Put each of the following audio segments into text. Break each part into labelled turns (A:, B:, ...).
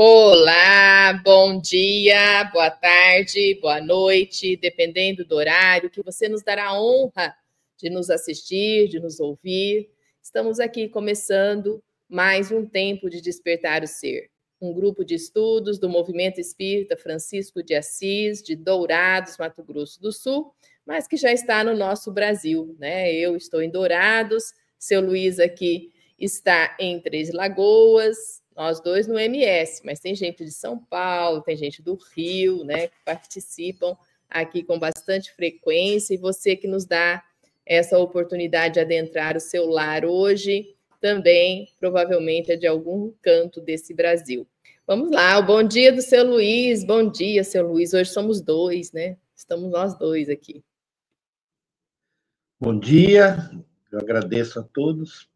A: Olá, bom dia, boa tarde, boa noite, dependendo do horário que você nos dará a honra de nos assistir, de nos ouvir. Estamos aqui começando mais um tempo de despertar o ser. Um grupo de estudos do Movimento Espírita Francisco de Assis, de Dourados, Mato Grosso do Sul, mas que já está no nosso Brasil, né? Eu estou em Dourados, seu Luiz aqui está em Três Lagoas, nós dois no MS, mas tem gente de São Paulo, tem gente do Rio, né, que participam aqui com bastante frequência, e você que nos dá essa oportunidade de adentrar o seu lar hoje, também provavelmente é de algum canto desse Brasil. Vamos lá, o bom dia do seu Luiz, bom dia, seu Luiz, hoje somos dois, né, estamos nós dois aqui.
B: Bom dia, eu agradeço a todos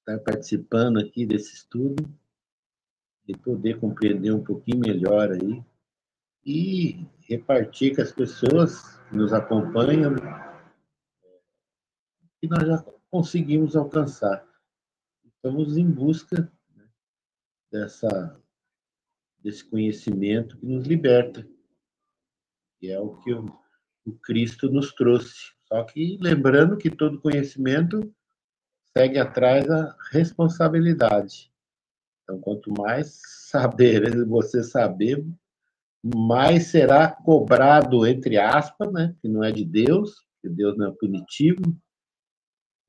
B: por estar participando aqui desse estudo e poder compreender um pouquinho melhor aí e repartir com as pessoas que nos acompanham e nós já conseguimos alcançar. Estamos em busca, né, desse conhecimento que nos liberta, que é o que o Cristo nos trouxe. Só que lembrando que todo conhecimento segue atrás a responsabilidade. Então, quanto mais saber você saber, mais será cobrado, entre aspas, né? Que não é de Deus, que Deus não é punitivo,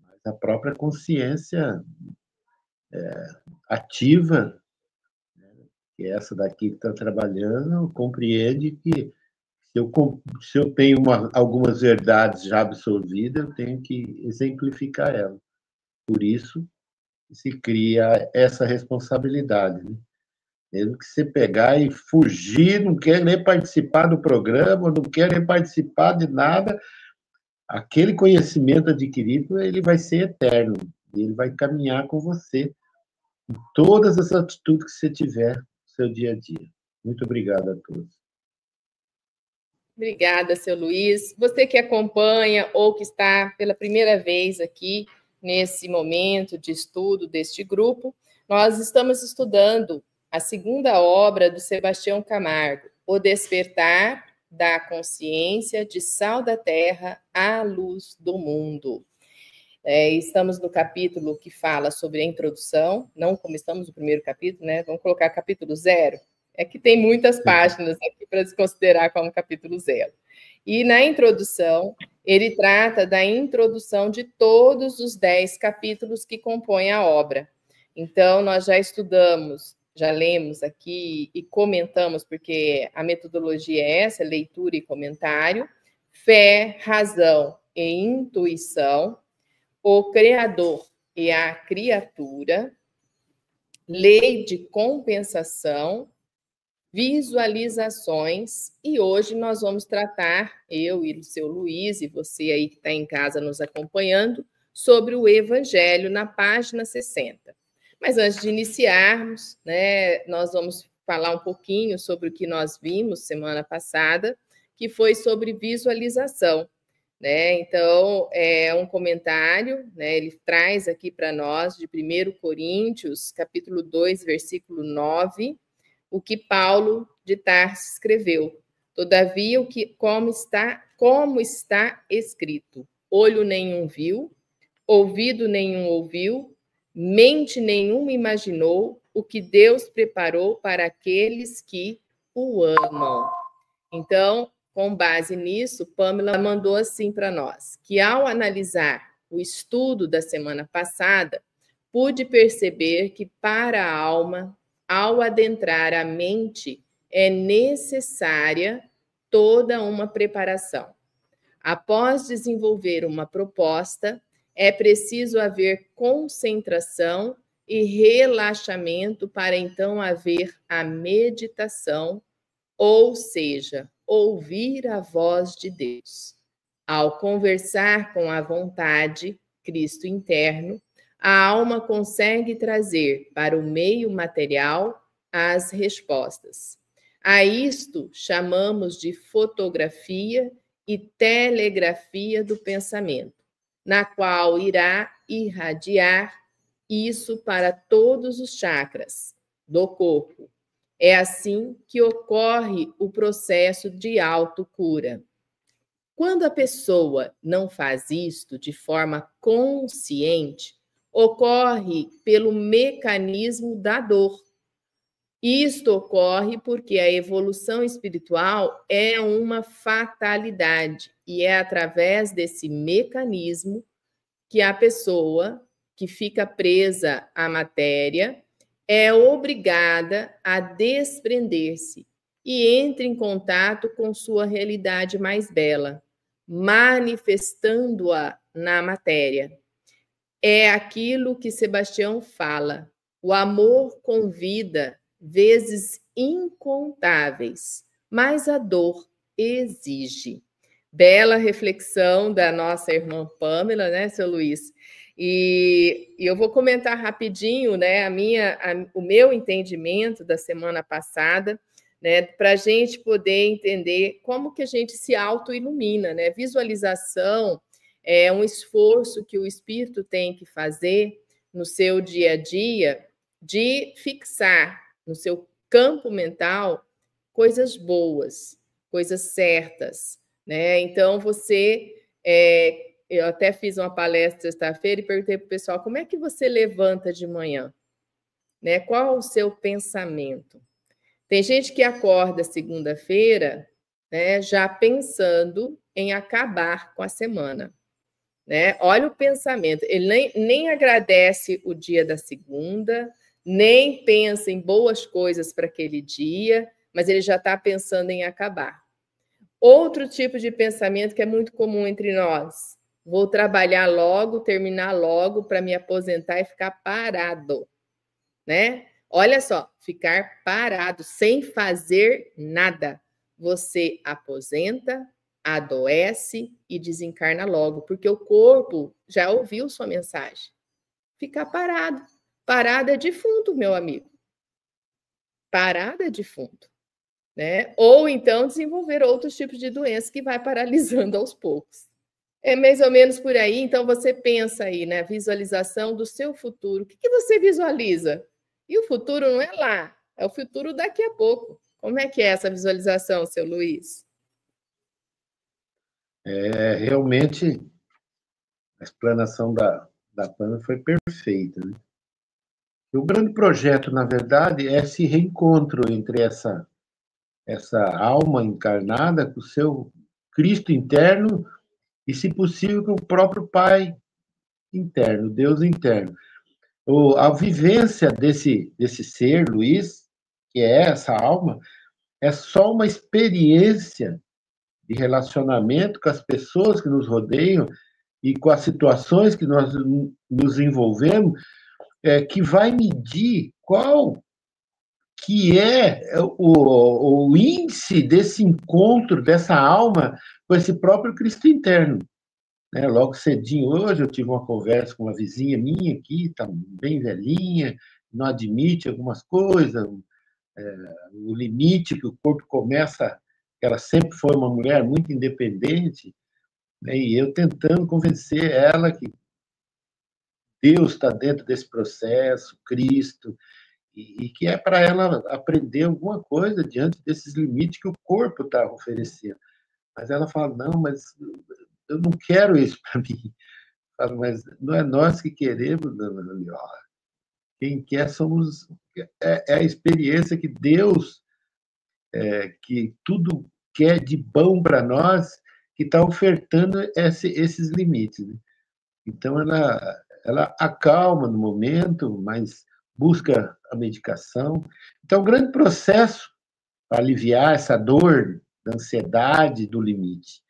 B: mas a própria consciência ativa, que é essa daqui que está trabalhando, compreende que se eu tenho algumas verdades já absorvidas, eu tenho que exemplificar elas. Por isso, se cria essa responsabilidade, né? Mesmo que você pegar e fugir, não quer nem participar do programa, não quer nem participar de nada, aquele conhecimento adquirido, ele vai ser eterno, ele vai caminhar com você em todas as atitudes que você tiver no seu dia a dia. Muito obrigado a todos.
A: Obrigada, seu Luiz. Você que acompanha ou que está pela primeira vez aqui nesse momento de estudo deste grupo, nós estamos estudando a segunda obra do Sebastião Camargo, O Despertar da Consciência de Sal da Terra à Luz do Mundo. Estamos no capítulo que fala sobre a introdução, não como estamos no primeiro capítulo, né? Vamos colocar capítulo 0. É que tem muitas páginas aqui para se considerar como capítulo 0. E na introdução, ele trata da introdução de todos os 10 capítulos que compõem a obra. Então, nós já estudamos, já lemos aqui e comentamos, porque a metodologia é essa, leitura e comentário, fé, razão e intuição, o Criador e a criatura, lei de compensação, visualizações, e hoje nós vamos tratar, eu e o seu Luiz, e você aí que está em casa nos acompanhando, sobre o Evangelho na página 60. Mas antes de iniciarmos, né, nós vamos falar um pouquinho sobre o que nós vimos semana passada, que foi sobre visualização. Né? Então, é um comentário, né? Ele traz aqui para nós, de 1 Coríntios, capítulo 2, versículo 9, o que Paulo de Tarso escreveu. Todavia, como está escrito, olho nenhum viu, ouvido nenhum ouviu, mente nenhuma imaginou o que Deus preparou para aqueles que o amam. Então, com base nisso, Pamela mandou assim para nós, que ao analisar o estudo da semana passada, pude perceber que para a alma, ao adentrar a mente, é necessária toda uma preparação. Após desenvolver uma proposta, é preciso haver concentração e relaxamento para então haver a meditação, ou seja, ouvir a voz de Deus. Ao conversar com a vontade, Cristo interno, a alma consegue trazer para o meio material as respostas. A isto chamamos de fotografia e telegrafia do pensamento, na qual irá irradiar isso para todos os chakras do corpo, É assim que ocorre o processo de autocura. Quando a pessoa não faz isto de forma consciente, ocorre pelo mecanismo da dor. Isto ocorre porque a evolução espiritual é uma fatalidade e é através desse mecanismo que a pessoa que fica presa à matéria é obrigada a desprender-se e entra em contato com sua realidade mais bela, manifestando-a na matéria. É aquilo que Sebastião fala: o amor convida vezes incontáveis, mas a dor exige. Bela reflexão da nossa irmã Pamela, né, seu Luiz? E eu vou comentar rapidinho, né, o meu entendimento da semana passada, né, para a gente poder entender como que a gente se auto-ilumina, né? Visualização é um esforço que o espírito tem que fazer no seu dia a dia de fixar no seu campo mental coisas boas, coisas certas, né? Então, eu até fiz uma palestra sexta-feira e perguntei para o pessoal como é que você levanta de manhã, né? Qual o seu pensamento? Tem gente que acorda segunda-feira, né, já pensando em acabar com a semana, né? Olha o pensamento, ele nem agradece o dia da segunda, nem pensa em boas coisas para aquele dia, mas ele já está pensando em acabar. Outro tipo de pensamento que é muito comum entre nós: vou trabalhar logo, terminar logo para me aposentar e ficar parado, né? Olha só, ficar parado, sem fazer nada. Você aposenta, adoece e desencarna logo, porque o corpo já ouviu sua mensagem. Ficar parado. Parado é defunto, meu amigo. Parado é defunto, né? Ou então desenvolver outros tipos de doenças que vai paralisando aos poucos. É mais ou menos por aí. Então você pensa aí, né? Visualização do seu futuro. O que você visualiza? E o futuro não é lá, é o futuro daqui a pouco. Como é que é essa visualização, seu Luiz?
B: Realmente, a explanação da Pana foi perfeita, né? O grande projeto, na verdade, é esse reencontro entre essa alma encarnada com o seu Cristo interno e, se possível, com o próprio Pai interno, Deus interno. A vivência desse ser, Luiz, que é essa alma, é só uma experiência de relacionamento com as pessoas que nos rodeiam e com as situações que nós nos envolvemos, que vai medir qual que é o índice desse encontro, dessa alma, com esse próprio Cristo interno. Né? Logo cedinho, hoje, eu tive uma conversa com uma vizinha minha aqui, está bem velhinha, não admite algumas coisas, o limite que o corpo começa, ela sempre foi uma mulher muito independente, né? E eu tentando convencer ela que Deus está dentro desse processo, Cristo, e que é para ela aprender alguma coisa diante desses limites que o corpo está oferecendo. Mas ela fala, não, mas eu não quero isso para mim. Falo, mas não é nós que queremos, dona Leola. Quem quer somos... É a experiência que Deus, que tudo quer de bom para nós, que está ofertando esses limites. Né? Então, ela acalma no momento, mas busca a medicação. Então, o grande processo para aliviar essa dor da ansiedade do limite.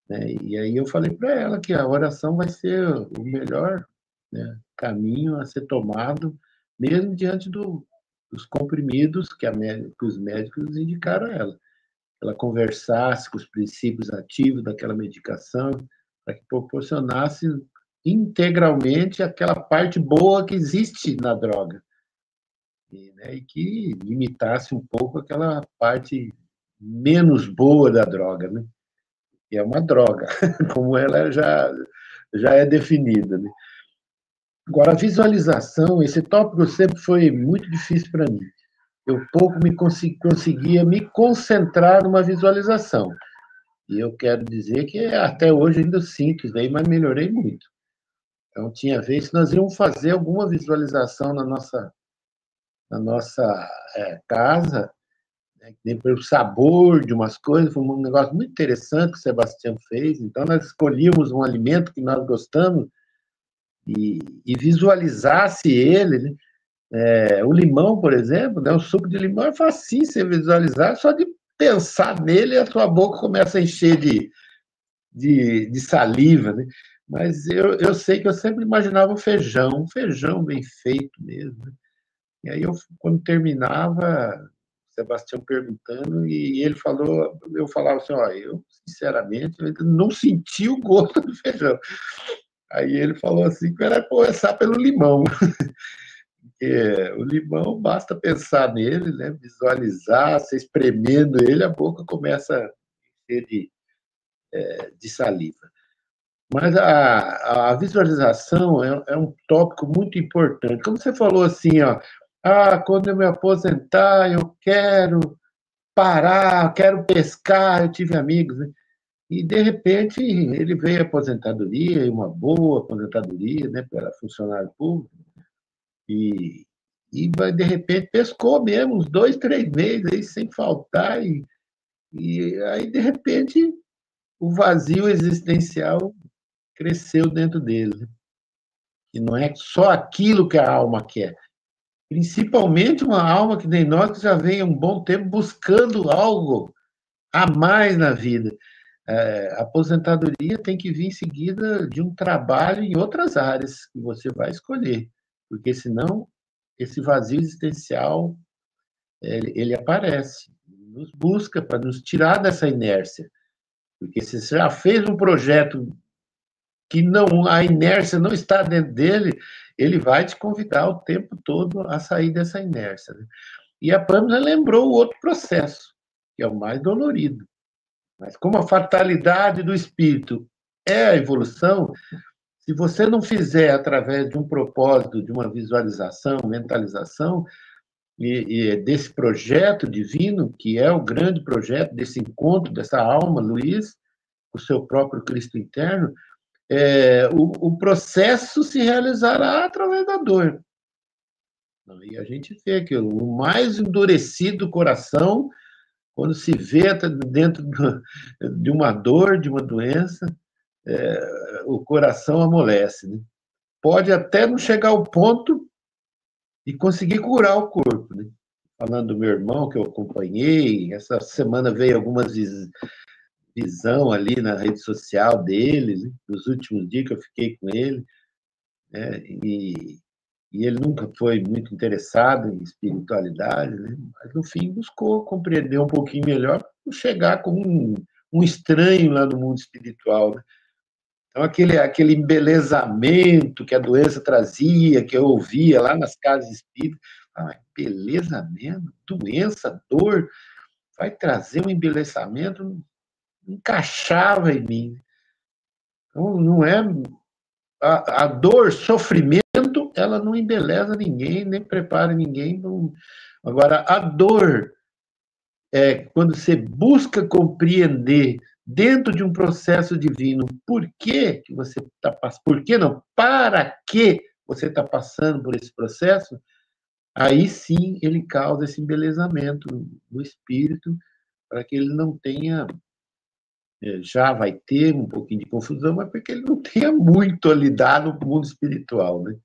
B: Né? E aí eu falei para ela que a oração vai ser o melhor, né, caminho a ser tomado, mesmo diante dos comprimidos que os médicos indicaram a ela. Ela conversasse com os princípios ativos daquela medicação, para que proporcionasse integralmente aquela parte boa que existe na droga. E que limitasse um pouco aquela parte menos boa da droga, né? Que é uma droga, como ela já é definida. Né? Agora, a visualização, esse tópico sempre foi muito difícil para mim, eu pouco conseguia me concentrar numa visualização. E eu quero dizer que até hoje ainda sinto isso daí, mas melhorei muito. Então, tinha vezes que nós íamos fazer alguma visualização na nossa casa, né, pelo sabor de umas coisas, foi um negócio muito interessante que o Sebastião fez. Então, nós escolhíamos um alimento que nós gostamos e visualizasse ele, né? O limão, por exemplo, né? O suco de limão é fácil você visualizar, só de pensar nele a sua boca começa a encher de saliva, né? Mas eu sei que eu sempre imaginava um feijão bem feito mesmo, né? E aí, quando terminava, Sebastião perguntando, e ele falou, eu falava assim, ó, eu, sinceramente, eu ainda não senti o gosto do feijão. Aí ele falou assim, que era começar pelo limão. O limão, basta pensar nele, né? Visualizar, você espremendo ele, a boca começa a encher de saliva. Mas a visualização é um tópico muito importante. Como você falou assim, ó, quando eu me aposentar, eu quero parar, quero pescar, eu tive amigos, né? E, de repente, ele veio a aposentadoria, e uma boa aposentadoria, né, para funcionário público, e, de repente, pescou mesmo, uns 2, 3 meses, aí, sem faltar, e aí, de repente, o vazio existencial cresceu dentro dele, né? E não é só aquilo que a alma quer, principalmente uma alma que nem nós, que já vem há um bom tempo buscando algo a mais na vida. A aposentadoria tem que vir em seguida de um trabalho em outras áreas que você vai escolher, porque senão esse vazio existencial ele aparece, nos busca para nos tirar dessa inércia, porque se você já fez um projeto que não, a inércia não está dentro dele, ele vai te convidar o tempo todo a sair dessa inércia, né? E a Pamela lembrou o outro processo, que é o mais dolorido. Mas como a fatalidade do espírito é a evolução, se você não fizer através de um propósito, de uma visualização, mentalização, e desse projeto divino, que é o grande projeto desse encontro, dessa alma, Luiz, o seu próprio Cristo interno, o processo se realizará através da dor. E a gente vê que o mais endurecido coração, quando se vê dentro de uma dor, de uma doença, o coração amolece, né? Pode até não chegar ao ponto de conseguir curar o corpo, né? Falando do meu irmão, que eu acompanhei, essa semana veio algumas visão ali na rede social dele, né? Nos últimos dias que eu fiquei com ele, né? E ele nunca foi muito interessado em espiritualidade, né? Mas no fim buscou compreender um pouquinho melhor para chegar com um estranho lá no mundo espiritual, né? Então, aquele embelezamento que a doença trazia, que eu ouvia lá nas casas espíritas, embelezamento, doença, dor, vai trazer um embelezamento, encaixava em mim. Então, não é a dor, sofrimento, ela não embeleza ninguém, nem prepara ninguém. Agora, a dor quando você busca compreender dentro de um processo divino por que você está passando, por que não, para que você está passando por esse processo, aí sim ele causa esse embelezamento no espírito, para que ele não tenha, já vai ter um pouquinho de confusão, mas porque ele não tenha muito a lidar no mundo espiritual, né?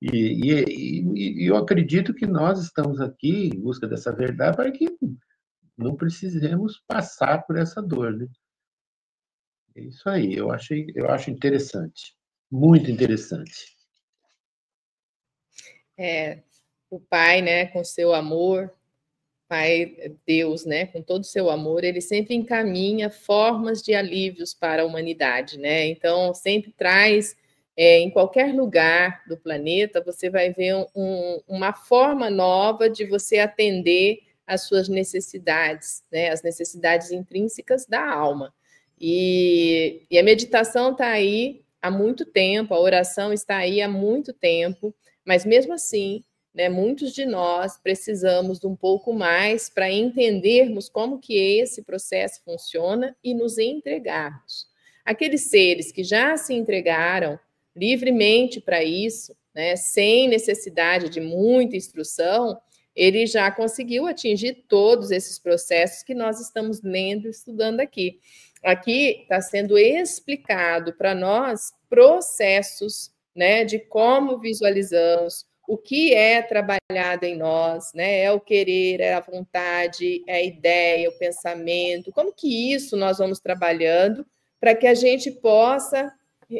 B: E eu acredito que nós estamos aqui em busca dessa verdade para que não precisemos passar por essa dor, né? É isso aí, eu acho interessante, muito interessante.
A: O Pai, né, com seu amor, Pai Deus, né, com todo o seu amor, ele sempre encaminha formas de alívios para a humanidade, né? Então, sempre traz, em qualquer lugar do planeta, você vai ver uma forma nova de você atender às suas necessidades, né? As necessidades intrínsecas da alma. E a meditação está aí há muito tempo, a oração está aí há muito tempo, mas mesmo assim, né? Muitos de nós precisamos de um pouco mais para entendermos como que esse processo funciona e nos entregarmos. Aqueles seres que já se entregaram livremente para isso, né, sem necessidade de muita instrução, ele já conseguiu atingir todos esses processos que nós estamos lendo e estudando aqui. Aqui está sendo explicado para nós processos, né, de como visualizamos, o que é trabalhado em nós, né? É o querer, é a vontade, é a ideia, o pensamento, como que isso nós vamos trabalhando para que a gente possa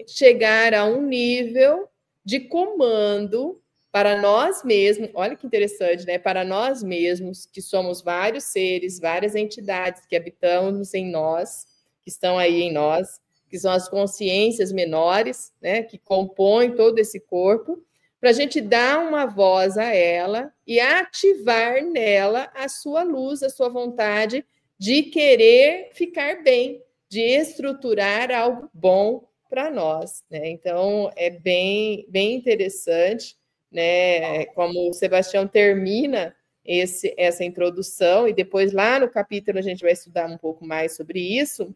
A: chegar a um nível de comando para nós mesmos, olha que interessante, né? Para nós mesmos, que somos vários seres, várias entidades que habitamos em nós, que estão aí em nós, que são as consciências menores, né? Que compõem todo esse corpo, para a gente dar uma voz a ela e ativar nela a sua luz, a sua vontade de querer ficar bem, de estruturar algo bom para nós, né? Então, é bem interessante, né? Como o Sebastião termina essa introdução, e depois lá no capítulo a gente vai estudar um pouco mais sobre isso,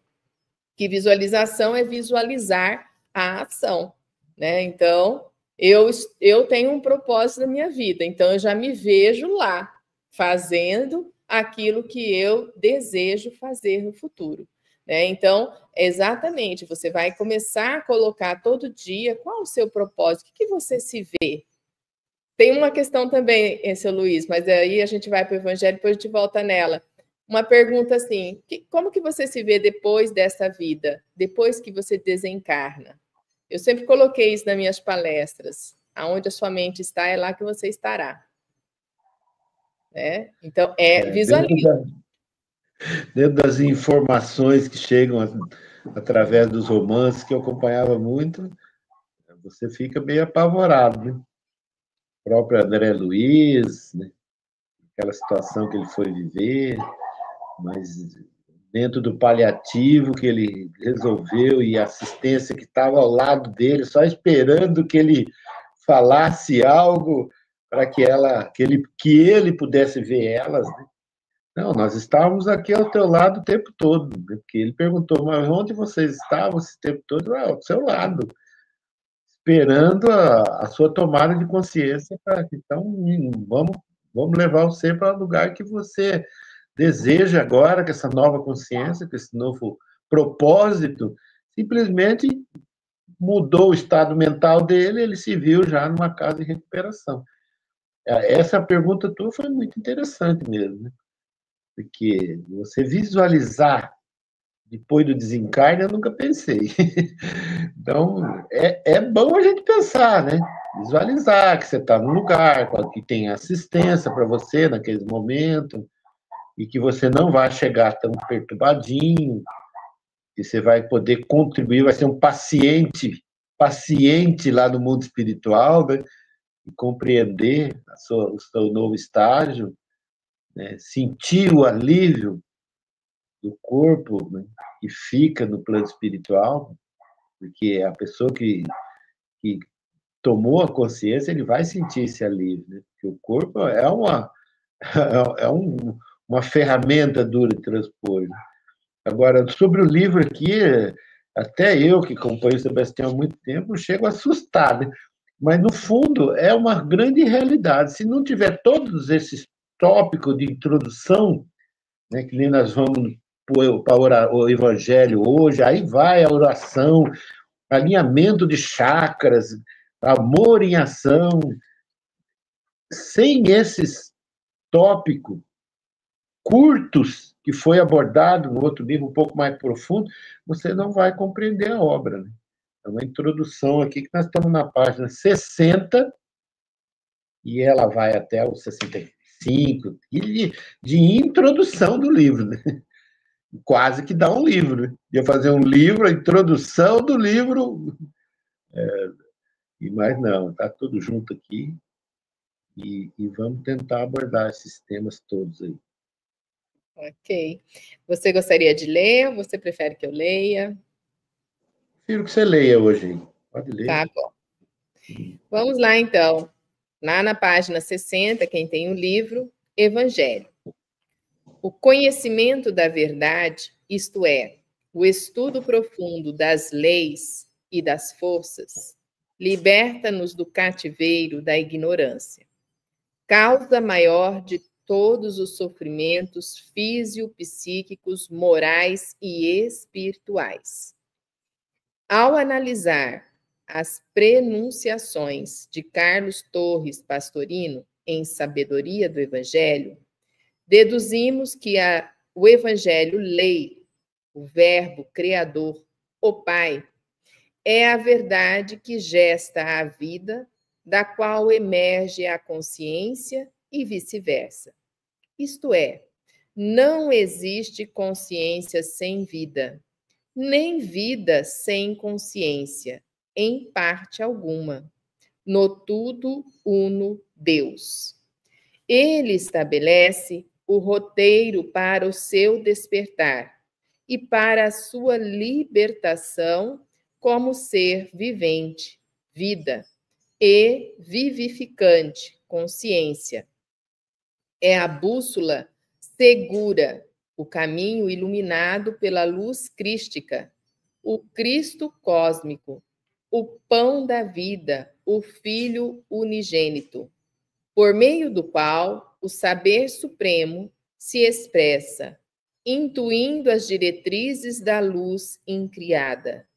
A: que visualização é visualizar a ação, né? Então, eu tenho um propósito na minha vida, então eu já me vejo lá, fazendo aquilo que eu desejo fazer no futuro. Né? Então, exatamente, você vai começar a colocar todo dia qual o seu propósito, o que você se vê. Tem uma questão também, seu Luiz, mas aí a gente vai para o Evangelho, depois a gente volta nela. Uma pergunta assim, como que você se vê depois dessa vida, depois que você desencarna? Eu sempre coloquei isso nas minhas palestras. Aonde a sua mente está, é lá que você estará. Né? Então, visualiza.
B: Dentro das informações que chegam através dos romances que eu acompanhava muito, você fica meio apavorado, né? O próprio André Luiz, né? Aquela situação que ele foi viver, mas dentro do paliativo que ele resolveu e a assistência que estava ao lado dele, só esperando que ele falasse algo para que ele pudesse ver elas, né? Não, nós estávamos aqui ao teu lado o tempo todo, né? Porque ele perguntou, mas onde vocês estavam esse tempo todo? Ao seu lado, esperando a sua tomada de consciência. Então, vamos levar você para o lugar que você deseja agora, com essa nova consciência, com esse novo propósito. Simplesmente mudou o estado mental dele, ele se viu já numa casa de recuperação. Essa pergunta tua foi muito interessante mesmo, né? Porque você visualizar depois do desencarne, eu nunca pensei. Então, é bom a gente pensar, né? Visualizar que você está no lugar, que tem assistência para você naquele momento, e que você não vai chegar tão perturbadinho, que você vai poder contribuir, vai ser um paciente lá no mundo espiritual, né? E compreender o seu novo estágio, né? Sentir o alívio do corpo, né? Que fica no plano espiritual, porque a pessoa que tomou a consciência, ele vai sentir esse alívio, né? Porque o corpo uma ferramenta dura de transpor. Agora, sobre o livro aqui, até eu, que acompanho o Sebastião há muito tempo, chego a assustar, né? Mas, no fundo, é uma grande realidade. Se não tiver todos esses tópicos de introdução, né, que nem nós vamos para o Evangelho hoje, aí vai a oração, alinhamento de chakras, amor em ação. Sem esses tópicos curtos que foi abordado no outro livro um pouco mais profundo, você não vai compreender a obra, né? É uma introdução aqui que nós estamos na página 60 e ela vai até o 65, de introdução do livro, né? Quase que dá um livro, né? Ia fazer um livro, a introdução do livro, mas não, está tudo junto aqui e vamos tentar abordar esses temas todos aí.
A: Ok. Você gostaria de ler ou você prefere que eu leia?
B: Prefiro que você leia hoje. Pode ler.
A: Tá bom. Vamos lá, então. lá na página 60, quem tem o livro, Evangelho. O conhecimento da verdade, isto é, o estudo profundo das leis e das forças, liberta-nos do cativeiro da ignorância. Causa maior de todos os sofrimentos físio-psíquicos, morais e espirituais. Ao analisar as prenunciações de Carlos Torres Pastorino em Sabedoria do Evangelho, deduzimos que o Evangelho lei, o Verbo Criador, o Pai, é a verdade que gesta a vida, da qual emerge a consciência e vice-versa. Isto é, não existe consciência sem vida, nem vida sem consciência, em parte alguma. No tudo uno Deus. Ele estabelece o roteiro para o seu despertar e para a sua libertação como ser vivente, vida, e vivificante, consciência. É a bússola segura, o caminho iluminado pela luz crística, o Cristo cósmico, o pão da vida, o Filho unigênito, por meio do qual o saber supremo se expressa, intuindo as diretrizes da luz incriada.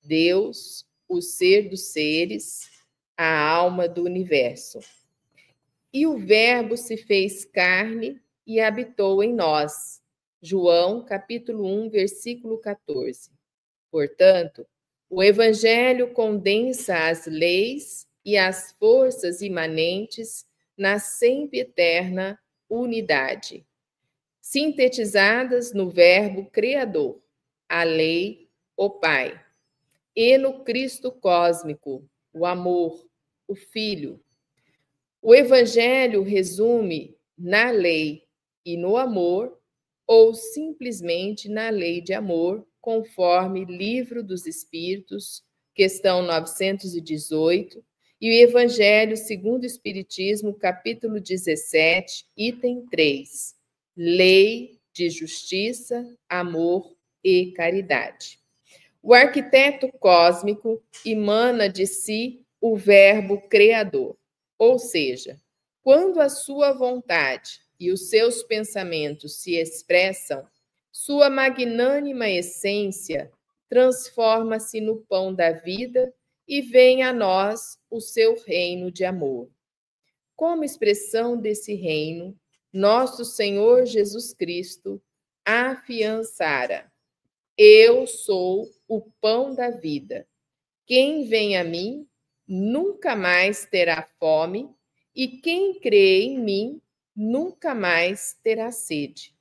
A: Deus, o ser dos seres, a alma do universo. E o Verbo se fez carne e habitou em nós. João, capítulo 1, versículo 14. Portanto, o Evangelho condensa as leis e as forças imanentes na sempre eterna unidade, sintetizadas no Verbo Criador, a lei, o Pai, e no Cristo cósmico, o amor, o Filho. O Evangelho resume na lei e no amor, ou simplesmente na lei de amor, conforme Livro dos Espíritos, questão 918, e o Evangelho segundo o Espiritismo, capítulo 17, item 3, lei de justiça, amor e caridade. O arquiteto cósmico emana de si o Verbo Criador, ou seja, quando a sua vontade e os seus pensamentos se expressam, sua magnânima essência transforma-se no pão da vida e vem a nós o seu reino de amor. Como expressão desse reino, nosso Senhor Jesus Cristo afiançara: eu sou o pão da vida. Quem vem a mim nunca mais terá fome, e quem crê em mim nunca mais terá sede.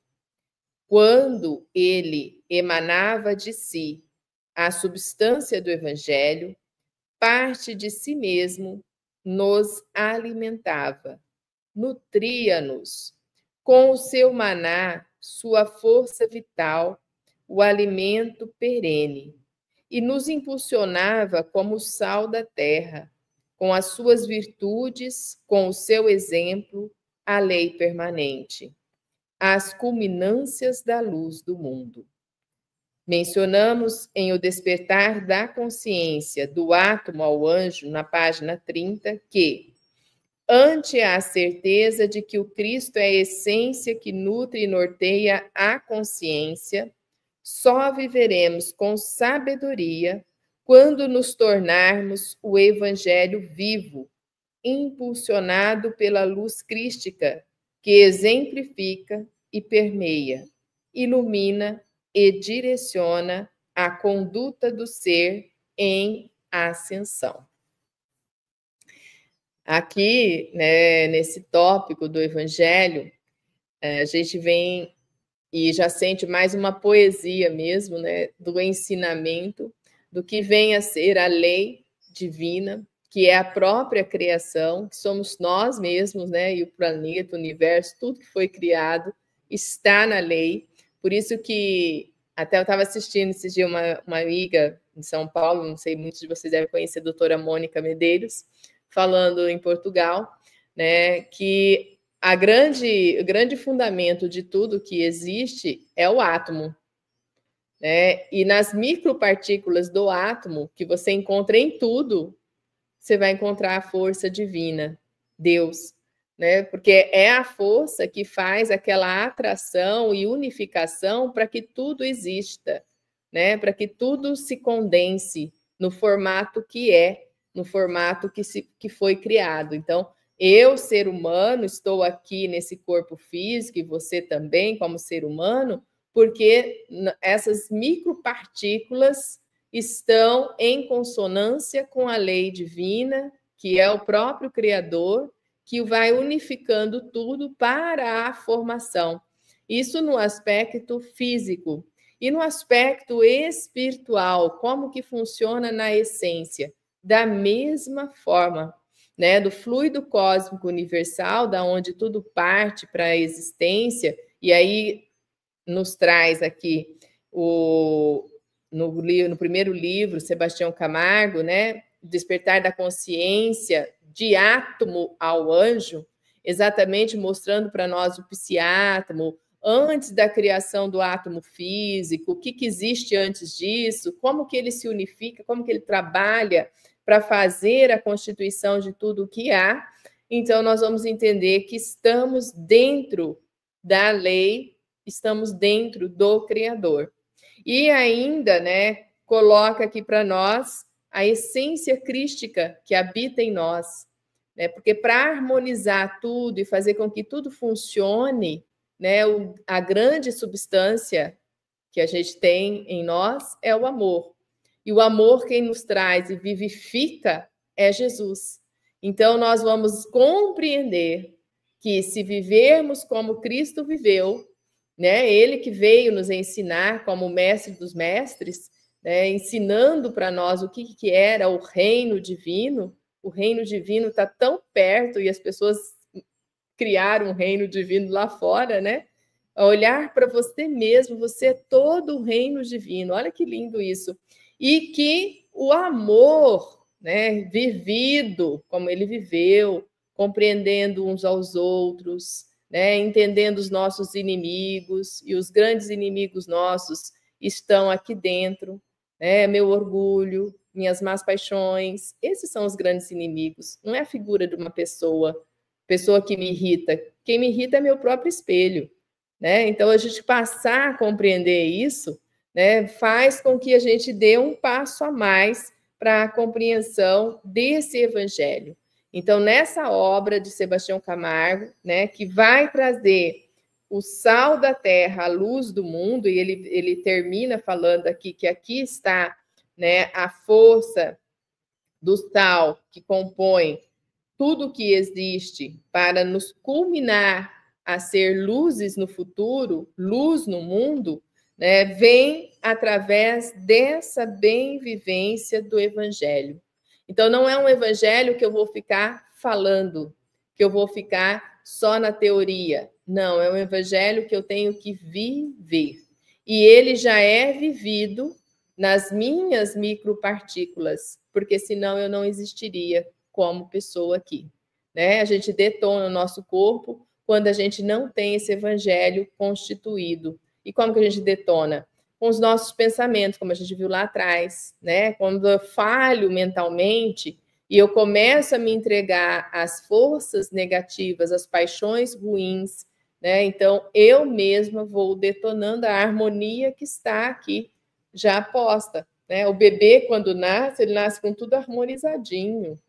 A: Quando ele emanava de si a substância do Evangelho, parte de si mesmo nos alimentava, nutria-nos com o seu maná, sua força vital, o alimento perene, e nos impulsionava como o sal da terra, com as suas virtudes, com o seu exemplo, a lei permanente, as culminâncias da luz do mundo. Mencionamos em O Despertar da Consciência, do átomo ao anjo, na página 30, que, ante a certeza de que o Cristo é a essência que nutre e norteia a consciência, só viveremos com sabedoria quando nos tornarmos o Evangelho vivo, impulsionado pela luz crística, que exemplifica e permeia, ilumina e direciona a conduta do ser em ascensão. Aqui, né, nesse tópico do Evangelho, a gente vem e já sente mais uma poesia mesmo, né, do ensinamento, do que vem a ser a lei divina, que é a própria criação, que somos nós mesmos, né, e o planeta, o universo, tudo que foi criado está na lei. Por isso que até eu estava assistindo esses dias uma amiga em São Paulo, não sei, muitos de vocês devem conhecer a doutora Mônica Medeiros, falando em Portugal, né, que o grande fundamento de tudo que existe é o átomo, né? E nas micropartículas do átomo, que você encontra em tudo, você vai encontrar a força divina, Deus, né? Porque é a força que faz aquela atração e unificação para que tudo exista, né? Para que tudo se condense no formato que é, no formato que foi criado. Então, eu, ser humano, estou aqui nesse corpo físico, e você também, como ser humano, porque essas micropartículas estão em consonância com a lei divina, que é o próprio Criador, que vai unificando tudo para a formação. Isso no aspecto físico. E no aspecto espiritual, como que funciona na essência? Da mesma forma, né? Do fluido cósmico universal, da onde tudo parte para a existência, e aí nos traz aqui no primeiro livro, Sebastião Camargo, né? Despertar da Consciência, de átomo ao anjo, exatamente mostrando para nós o psiátomo, antes da criação do átomo físico, o que existe antes disso, como que ele se unifica, como que ele trabalha para fazer a constituição de tudo o que há. Então, nós vamos entender que estamos dentro da lei, estamos dentro do Criador. E ainda, né, coloca aqui para nós a essência crística que habita em nós, né? Porque para harmonizar tudo e fazer com que tudo funcione, né, a grande substância que a gente tem em nós é o amor. E o amor quem nos traz e vivifica é Jesus. Então nós vamos compreender que se vivermos como Cristo viveu, né, ele que veio nos ensinar como mestre dos mestres, né, ensinando para nós o que era o reino divino. O reino divino está tão perto e as pessoas criaram um reino divino lá fora, né? Olhar para você mesmo, você é todo o reino divino. Olha que lindo isso. E que o amor, né, vivido como ele viveu, compreendendo uns aos outros, né, entendendo os nossos inimigos, e os grandes inimigos nossos estão aqui dentro, né, meu orgulho, minhas más paixões, esses são os grandes inimigos, não é a figura de uma pessoa que me irrita. Quem me irrita é meu próprio espelho, né? Então, a gente passar a compreender isso, né, faz com que a gente dê um passo a mais para a compreensão desse evangelho. Então, nessa obra de Sebastião Camargo, né, que vai trazer o sal da terra, a luz do mundo, e ele termina falando aqui que aqui está, né, a força do sal que compõe tudo que existe para nos culminar a ser luzes no futuro, luz no mundo, né, vem através dessa bem-vivência do Evangelho. Então, não é um Evangelho que eu vou ficar falando, que eu vou ficar só na teoria. Não, é um Evangelho que eu tenho que viver. E ele já é vivido nas minhas micropartículas, porque senão eu não existiria como pessoa aqui, né? A gente detona o nosso corpo quando a gente não tem esse evangelho constituído. E como que a gente detona? Com os nossos pensamentos, como a gente viu lá atrás, né? Quando eu falho mentalmente e eu começo a me entregar às forças negativas, às paixões ruins, né? Então eu mesma vou detonando a harmonia que está aqui já posta, né? O bebê, quando nasce, ele nasce com tudo harmonizadinho.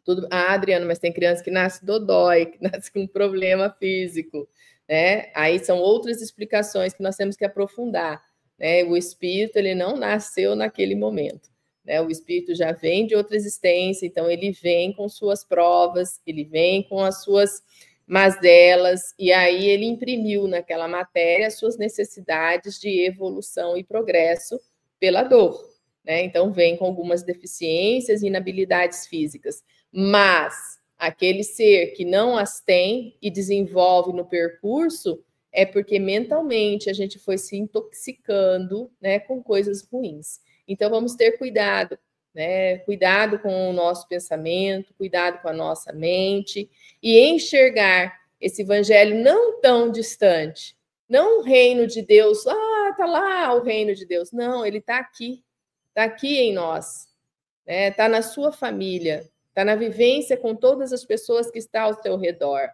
A: Tudo... Ah, Adriano, mas tem criança que nasce dodói, que nasce com problema físico, né? Aí são outras explicações que nós temos que aprofundar, né? O espírito, ele não nasceu naquele momento, né? O espírito já vem de outra existência, então ele vem com suas provas, ele vem com as suas mazelas, e aí ele imprimiu naquela matéria as suas necessidades de evolução e progresso pela dor, né? Então vem com algumas deficiências e inabilidades físicas. Mas aquele ser que não as tem e desenvolve no percurso é porque mentalmente a gente foi se intoxicando, né, com coisas ruins. Então vamos ter cuidado, né? Cuidado com o nosso pensamento, cuidado com a nossa mente, e enxergar esse evangelho não tão distante, não o reino de Deus, tá lá o reino de Deus. Não, ele está aqui em nós, né? Está na sua família, está na vivência com todas as pessoas que estão ao seu redor.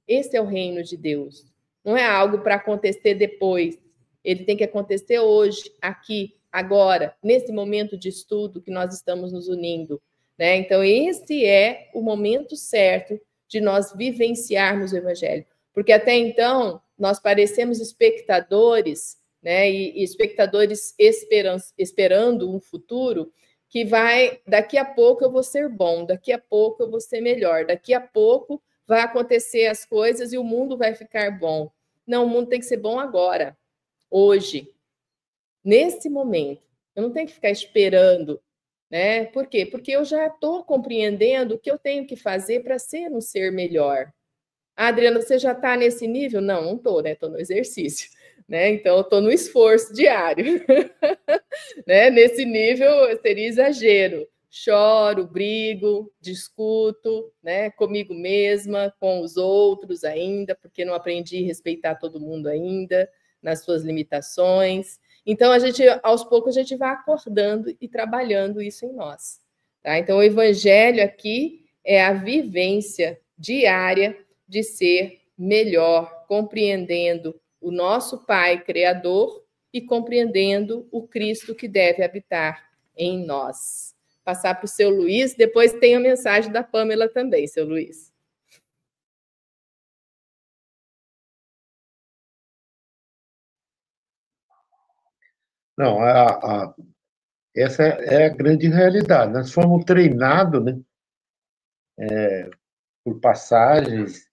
A: Esse é o reino de Deus. Não é algo para acontecer depois. Ele tem que acontecer hoje, aqui, agora, nesse momento de estudo que nós estamos nos unindo, né? Então, esse é o momento certo de nós vivenciarmos o evangelho. Porque até então, nós parecemos espectadores, né? E espectadores esperando um futuro que vai, daqui a pouco eu vou ser bom, daqui a pouco eu vou ser melhor, daqui a pouco vai acontecer as coisas e o mundo vai ficar bom. Não, o mundo tem que ser bom agora, hoje, nesse momento. Eu não tenho que ficar esperando, né? Por quê? Porque eu já estou compreendendo o que eu tenho que fazer para ser um ser melhor. Adriana, você já está nesse nível? Não estou, né? Estou no exercício, né? Então, eu estou no esforço diário. Né? Nesse nível, seria exagero. Choro, brigo, discuto, né? Comigo mesma, com os outros ainda, porque não aprendi a respeitar todo mundo ainda, nas suas limitações. Então, aos poucos, a gente vai acordando e trabalhando isso em nós. Tá? Então, o evangelho aqui é a vivência diária de ser melhor, compreendendo o nosso Pai Criador e compreendendo o Cristo que deve habitar em nós. Passar para o seu Luiz, depois tem a mensagem da Pamela também, seu Luiz.
B: Não, essa é a grande realidade. Nós fomos treinados, né, por passagens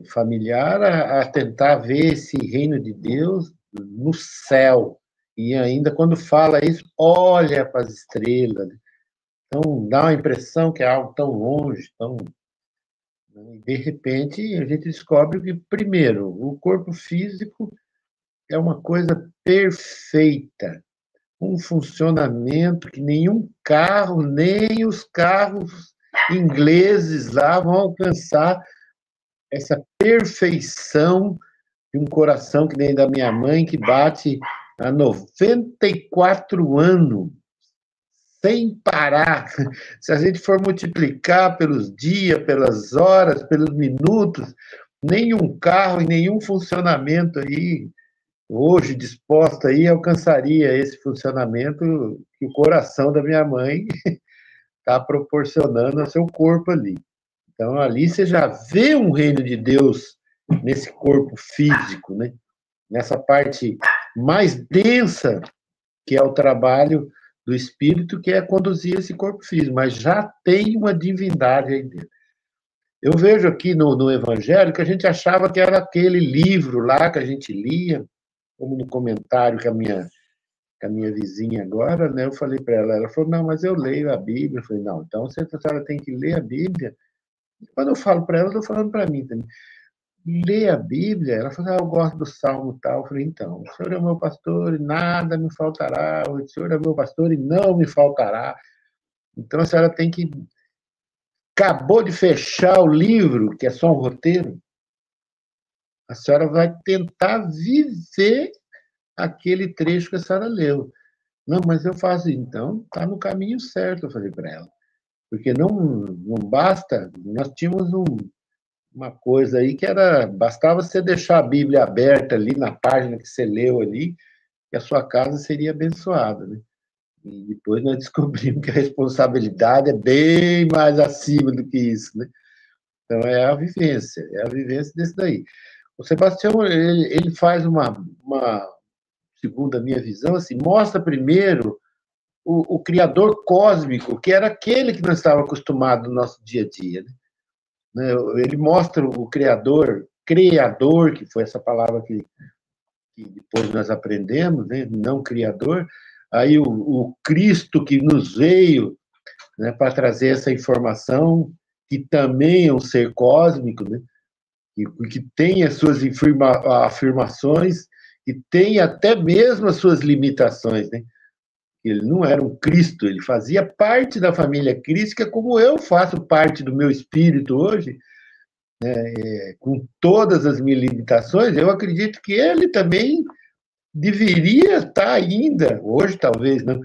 B: familiar a tentar ver esse reino de Deus no céu. E ainda quando fala isso, olha para as estrelas. Então, dá uma impressão que é algo tão longe, tão... De repente, a gente descobre que, primeiro, o corpo físico é uma coisa perfeita, um funcionamento que nenhum carro, nem os carros ingleses lá vão alcançar essa perfeição de um coração que nem da minha mãe, que bate há 94 anos, sem parar. Se a gente for multiplicar pelos dias, pelas horas, pelos minutos, nenhum carro e nenhum funcionamento aí, hoje disposto aí, alcançaria esse funcionamento que o coração da minha mãe está proporcionando ao seu corpo ali. Então, ali você já vê um reino de Deus nesse corpo físico, né? Nessa parte mais densa, que é o trabalho do Espírito, que é conduzir esse corpo físico, mas já tem uma divindade aí dentro. Eu vejo aqui no Evangelho que a gente achava que era aquele livro lá que a gente lia, como no comentário que a minha vizinha agora, né, eu falei para ela, ela falou, não, mas eu leio a Bíblia. Eu falei, não, então a senhora tem que ler a Bíblia. Quando eu falo para ela, eu estou falando para mim também. Ler a Bíblia, ela falou, eu gosto do Salmo tal. Eu falei, então, o Senhor é meu pastor e nada me faltará, o Senhor é meu pastor e não me faltará. Então a senhora tem que... Acabou de fechar o livro, que é só um roteiro, a senhora vai tentar viver aquele trecho que a senhora leu. Não, mas eu faço, então, está no caminho certo, eu falei para ela. Porque não basta, nós tínhamos uma coisa aí que era, bastava você deixar a Bíblia aberta ali na página que você leu ali, que a sua casa seria abençoada, né? E depois nós descobrimos que a responsabilidade é bem mais acima do que isso, né? Então é a vivência desse daí. O Sebastião, ele faz segundo a minha visão, assim, mostra primeiro o Criador cósmico, que era aquele que nós estávamos acostumados no nosso dia a dia, né? Ele mostra o Criador, que foi essa palavra que depois nós aprendemos, né? Não Criador. Aí o Cristo que nos veio, né, para trazer essa informação, que também é um ser cósmico, né? Que tem as suas afirmações e tem até mesmo as suas limitações, né? Ele não era um Cristo, ele fazia parte da família crística, como eu faço parte do meu espírito hoje, com todas as minhas limitações. Eu acredito que ele também deveria estar ainda, hoje talvez não,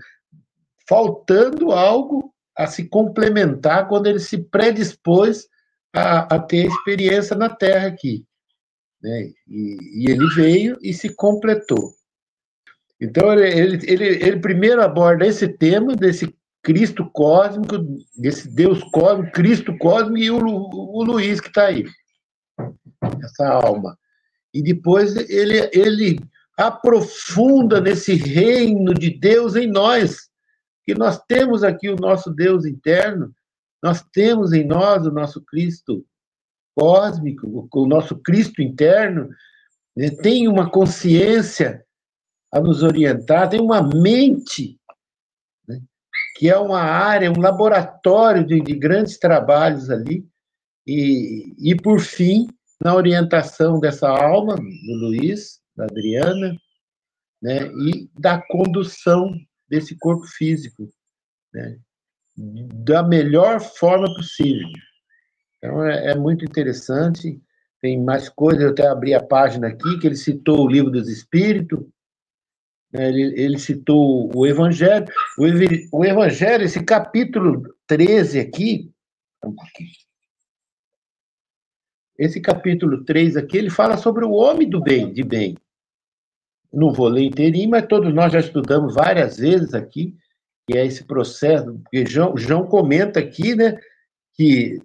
B: faltando algo a se complementar quando ele se predispôs a ter experiência na Terra aqui. Né? E ele veio e se completou. Então, ele primeiro aborda esse tema desse Cristo cósmico, desse Deus cósmico, Cristo cósmico e o Luiz que está aí, essa alma. E depois ele aprofunda nesse reino de Deus em nós, que nós temos aqui o nosso Deus interno, nós temos em nós o nosso Cristo cósmico, o nosso Cristo interno, né? Tem uma consciência a nos orientar, tem uma mente, né? Que é uma área, um laboratório de grandes trabalhos ali, e por fim, na orientação dessa alma, do Luiz, da Adriana, né? E da condução desse corpo físico, né? Da melhor forma possível. Então, é muito interessante. Tem mais coisas, eu até abri a página aqui, que ele citou o Livro dos Espíritos, né? Ele citou o Evangelho. O Evangelho, esse capítulo 13 aqui, esse capítulo 3 aqui, ele fala sobre o homem do bem, de bem. Não vou ler inteirinho, mas todos nós já estudamos várias vezes aqui, que é esse processo, porque João comenta aqui, né, que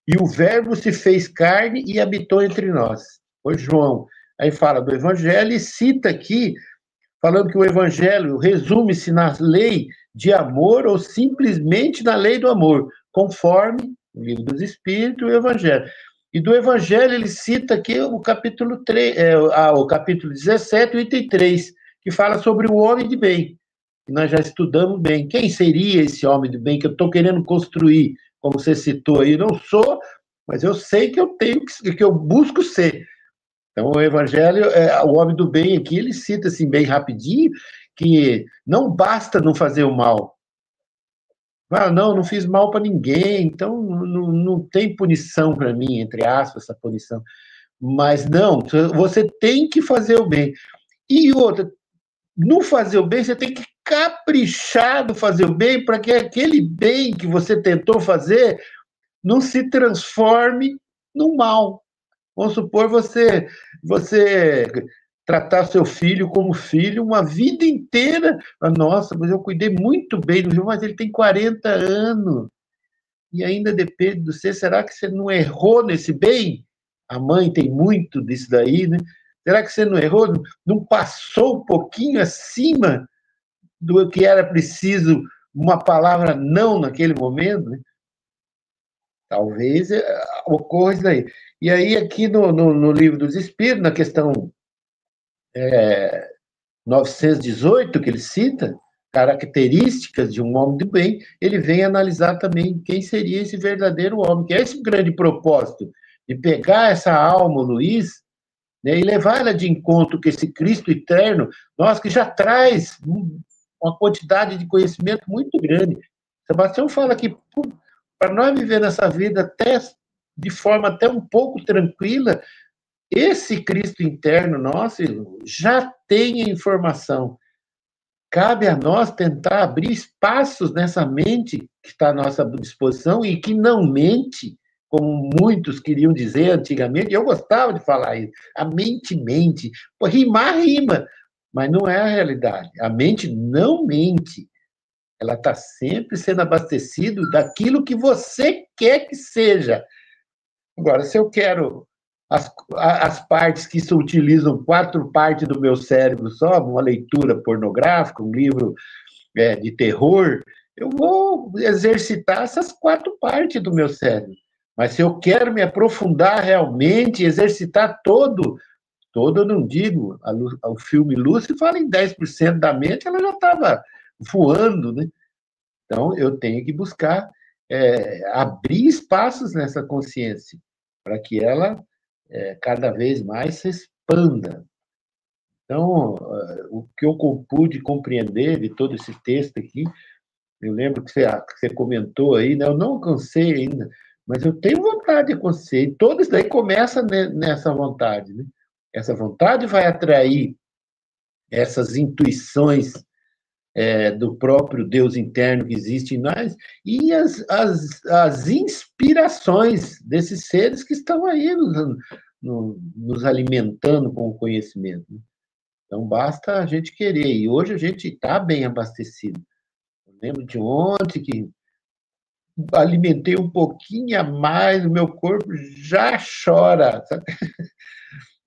B: e o verbo se fez carne e habitou entre nós. O João, aí fala do evangelho e cita aqui, falando que o evangelho resume-se na lei de amor ou simplesmente na lei do amor, conforme o Livro dos Espíritos e o evangelho. E do evangelho ele cita aqui o capítulo 3, o capítulo 17, o item 3, que fala sobre o homem de bem. E nós já estudamos bem. Quem seria esse homem de bem que eu estou querendo construir? Como você citou aí, não sou, mas eu sei que eu tenho que eu busco ser. Então, o Evangelho, o homem do bem aqui, ele cita assim bem rapidinho que não basta não fazer o mal. Ah, não fiz mal para ninguém, então não tem punição para mim, entre aspas, essa punição. Mas não, você tem que fazer o bem. E outra, no fazer o bem, você tem que caprichar no fazer o bem para que aquele bem que você tentou fazer não se transforme no mal. Vamos supor você tratar seu filho como filho uma vida inteira. Nossa, mas eu cuidei muito bem do filho, mas ele tem 40 anos. E ainda depende de você. Será que você não errou nesse bem? A mãe tem muito disso daí, né? Será que você não errou? Não passou um pouquinho acima do que era preciso uma palavra não naquele momento, né? Talvez ocorra isso daí. E aí, aqui no Livro dos Espíritos, na questão 918, que ele cita, características de um homem de bem, ele vem analisar também quem seria esse verdadeiro homem, que é esse grande propósito, de pegar essa alma, Luiz, né, e levar ela de encontro com esse Cristo eterno, nós que já traz uma quantidade de conhecimento muito grande. Sebastião fala que para nós viver nessa vida até de forma até um pouco tranquila, esse Cristo interno nosso já tem a informação. Cabe a nós tentar abrir espaços nessa mente que está à nossa disposição e que não mente, como muitos queriam dizer antigamente. Eu gostava de falar isso. A mente mente. Pô, rimar rima, mas não é a realidade. A mente não mente. Ela está sempre sendo abastecida daquilo que você quer que seja. Agora, se eu quero as partes que se utilizam 4 partes do meu cérebro só, uma leitura pornográfica, um livro de terror, eu vou exercitar essas 4 partes do meu cérebro. Mas se eu quero me aprofundar realmente, exercitar todo eu não digo, o filme Lucy fala em 10% da mente, ela já estava voando, né? Então, eu tenho que buscar abrir espaços nessa consciência, para que ela cada vez mais se expanda. Então, o que eu pude compreender de todo esse texto aqui, eu lembro que você comentou aí, né? Eu não alcancei ainda, mas eu tenho vontade de acontecer. E tudo isso daí começa nessa vontade, né? Essa vontade vai atrair essas intuições do próprio Deus interno que existe em nós e as inspirações desses seres que estão aí nos alimentando com o conhecimento. Então, basta a gente querer. E hoje a gente está bem abastecido. Eu lembro de ontem que alimentei um pouquinho a mais, o meu corpo já chora, sabe?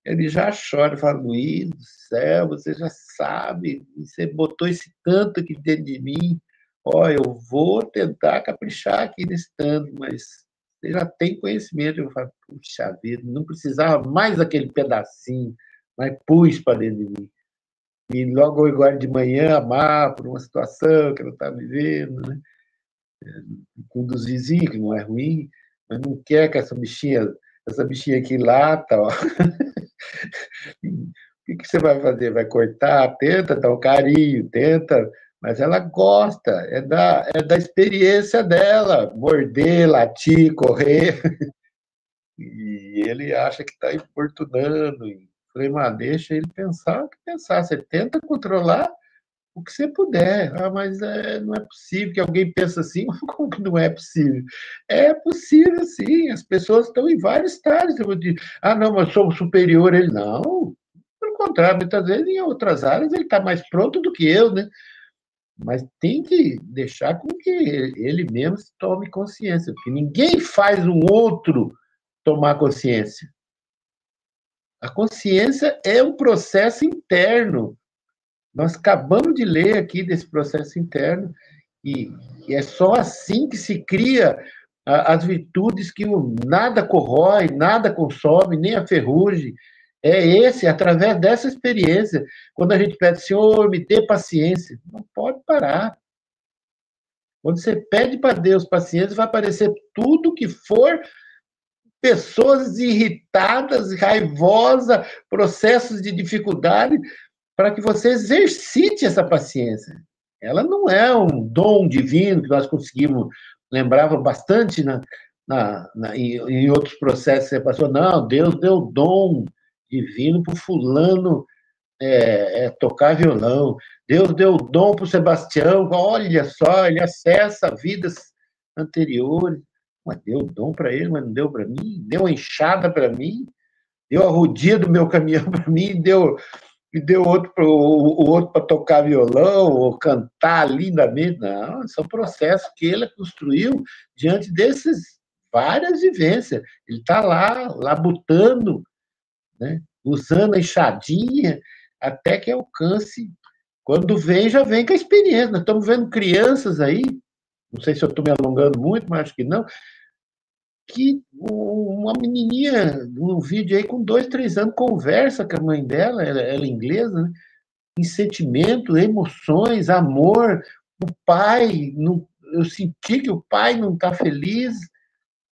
B: Ele já chora, fala, Luiz do céu, você já sabe, você botou esse tanto aqui dentro de mim, ó, eu vou tentar caprichar aqui nesse tanto, mas você já tem conhecimento. Eu falo, puxa vida, não precisava mais daquele pedacinho, mas pus para dentro de mim. E logo agora de manhã, amar por uma situação que ela está vivendo, né? Com um dos vizinhos, que não é ruim, mas não quer que essa bichinha aqui lata, ó. O que você vai fazer? Vai cortar? Tenta dar um carinho, tenta, mas ela gosta, é da experiência dela, morder, latir, correr, e ele acha que está importunando. Falei, mas deixa ele pensar o que pensar, você tenta controlar o que você puder. Ah, mas não é possível que alguém pense assim. Como que não é possível? É possível, sim. As pessoas estão em vários estágios. Eu vou dizer, não, mas sou superior. Ele, não. Pelo contrário, muitas vezes em outras áreas ele está mais pronto do que eu, né? Mas tem que deixar com que ele mesmo tome consciência, porque ninguém faz um outro tomar consciência. A consciência é um processo interno. Nós acabamos de ler aqui desse processo interno, e é só assim que se cria as virtudes que nada corrói, nada consome, nem a ferrugem. Através dessa experiência, quando a gente pede, Senhor, me dê paciência, não pode parar. Quando você pede para Deus paciência, vai aparecer tudo que for pessoas irritadas, raivosas, processos de dificuldade, para que você exercite essa paciência. Ela não é um dom divino que nós conseguimos, lembrava bastante em outros processos que você passou, não, Deus deu dom divino para o fulano tocar violão, Deus deu dom para o Sebastião, olha só, ele acessa vidas anteriores, mas deu dom para ele, mas não deu para mim, deu enxada para mim, deu a rodia do meu caminhão para mim, deu o outro para tocar violão ou cantar lindamente. Não, são processos que ele construiu diante desses várias vivências. Ele está lá, labutando, né? Usando a enxadinha até que alcance. Quando vem, já vem com a experiência. Nós estamos vendo crianças aí, não sei se eu estou me alongando muito, mas acho que não, que uma menininha, num vídeo aí com 2, 3 anos, conversa com a mãe dela, ela é inglesa, né? Em sentimento, emoções, amor. O pai, eu senti que o pai não está feliz,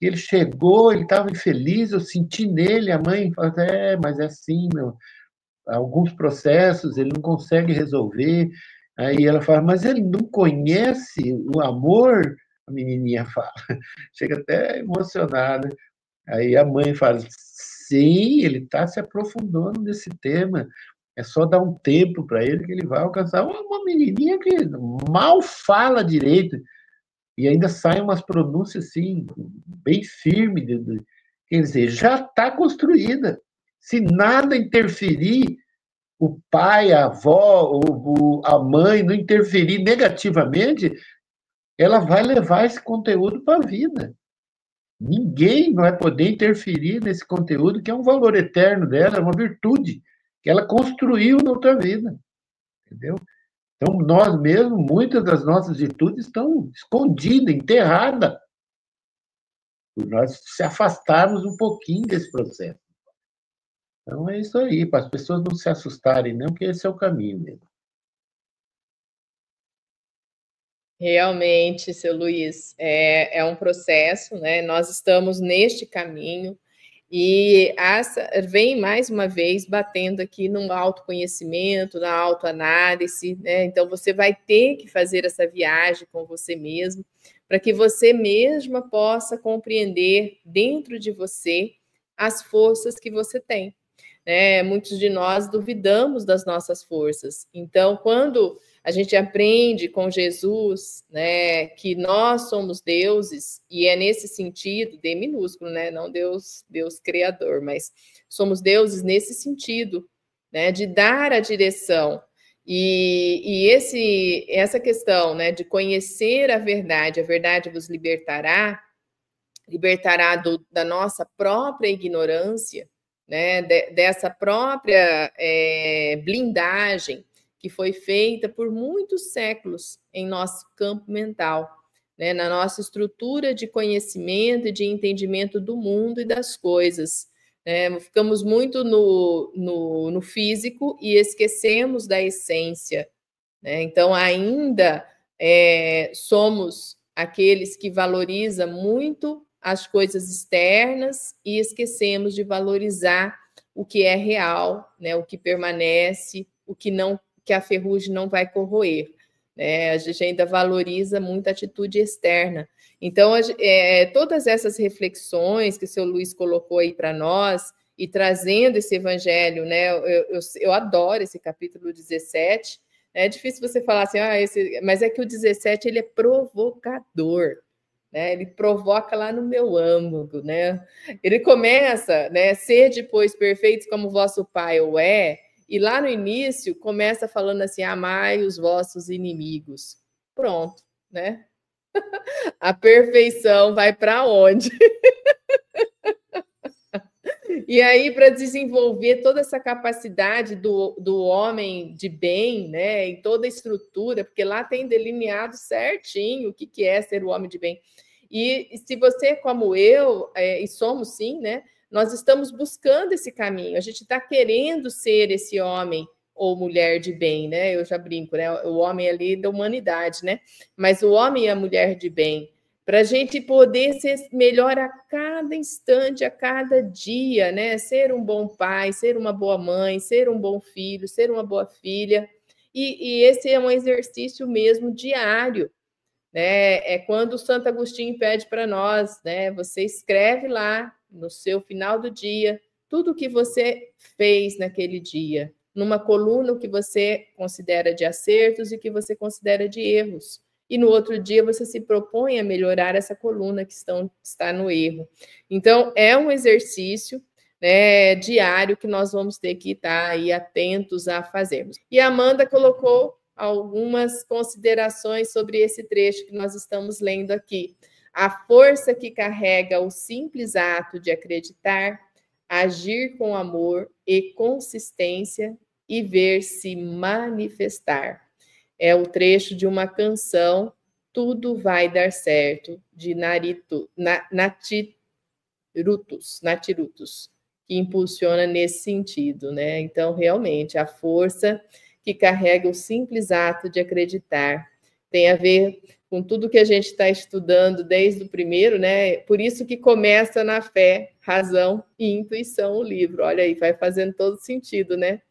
B: ele chegou, ele estava infeliz, eu senti nele, a mãe fala, mas é assim, meu, alguns processos ele não consegue resolver. Aí ela fala, mas ele não conhece o amor? A menininha fala, chega até emocionada. Aí a mãe fala, sim, ele está se aprofundando nesse tema, é só dar um tempo para ele que ele vai alcançar. Uma menininha que mal fala direito e ainda saem umas pronúncias assim, bem firmes. Quer dizer, já está construída. Se nada interferir, o pai, a avó, a mãe não interferir negativamente, ela vai levar esse conteúdo para a vida. Ninguém vai poder interferir nesse conteúdo, que é um valor eterno dela, é uma virtude que ela construiu na outra vida, entendeu? Então, nós mesmos, muitas das nossas virtudes estão escondidas, enterradas, por nós se afastarmos um pouquinho desse processo. Então, é isso aí, para as pessoas não se assustarem, não, que esse é o caminho mesmo.
A: Realmente, seu Luiz, é um processo, né? Nós estamos neste caminho E vem mais uma vez batendo aqui no autoconhecimento, na autoanálise, né? Então você vai ter que fazer essa viagem com você mesmo, para que você mesma possa compreender dentro de você as forças que você tem. Muitos de nós duvidamos das nossas forças. Então, quando a gente aprende com Jesus, né, que nós somos deuses, e é nesse sentido, D minúsculo, né, não Deus criador, mas somos deuses nesse sentido, né, de dar a direção. E essa questão, né, de conhecer a verdade vos libertará da nossa própria ignorância, né, dessa própria blindagem que foi feita por muitos séculos em nosso campo mental, né, na nossa estrutura de conhecimento e de entendimento do mundo e das coisas. Ficamos muito no físico e esquecemos da essência. Então, ainda somos aqueles que valorizam muito as coisas externas e esquecemos de valorizar o que é real, né? O que permanece, o que não, que a ferrugem não vai corroer. A gente ainda valoriza muito a atitude externa. Então, todas essas reflexões que o seu Luiz colocou aí para nós e trazendo esse evangelho, né? Eu adoro esse capítulo 17. É difícil você falar assim, mas é que o 17 ele é provocador. Ele provoca lá no meu âmago, né? Ele começa, né? Sede, pois, perfeitos como vosso Pai o é, e lá no início começa falando assim, amai os vossos inimigos. Pronto, né? A perfeição vai para onde? E aí, para desenvolver toda essa capacidade do homem de bem, né? Em toda a estrutura, porque lá tem delineado certinho o que é ser o homem de bem. E se você, como eu, e somos sim, né? Nós estamos buscando esse caminho, a gente está querendo ser esse homem ou mulher de bem, né? Eu já brinco, né? O homem ali da humanidade, né? Mas o homem e a mulher de bem, para a gente poder ser melhor a cada instante, a cada dia, né? Ser um bom pai, ser uma boa mãe, ser um bom filho, ser uma boa filha. E esse é um exercício mesmo diário, né? É quando o Santo Agostinho pede para nós, né? Você escreve lá no seu final do dia tudo o que você fez naquele dia, numa coluna o que você considera de acertos e o que você considera de erros. E no outro dia você se propõe a melhorar essa coluna que está no erro. Então, é um exercício, né, diário que nós vamos ter que estar aí atentos a fazermos. E a Amanda colocou algumas considerações sobre esse trecho que nós estamos lendo aqui. A força que carrega o simples ato de acreditar, agir com amor e consistência e ver-se manifestar. É o trecho de uma canção, Tudo Vai Dar Certo, de Natirutus, que impulsiona nesse sentido, né? Então, realmente, a força que carrega o simples ato de acreditar tem a ver com tudo que a gente está estudando desde o primeiro, né? Por isso que começa na fé, razão e intuição o livro. Olha aí, vai fazendo todo sentido, né?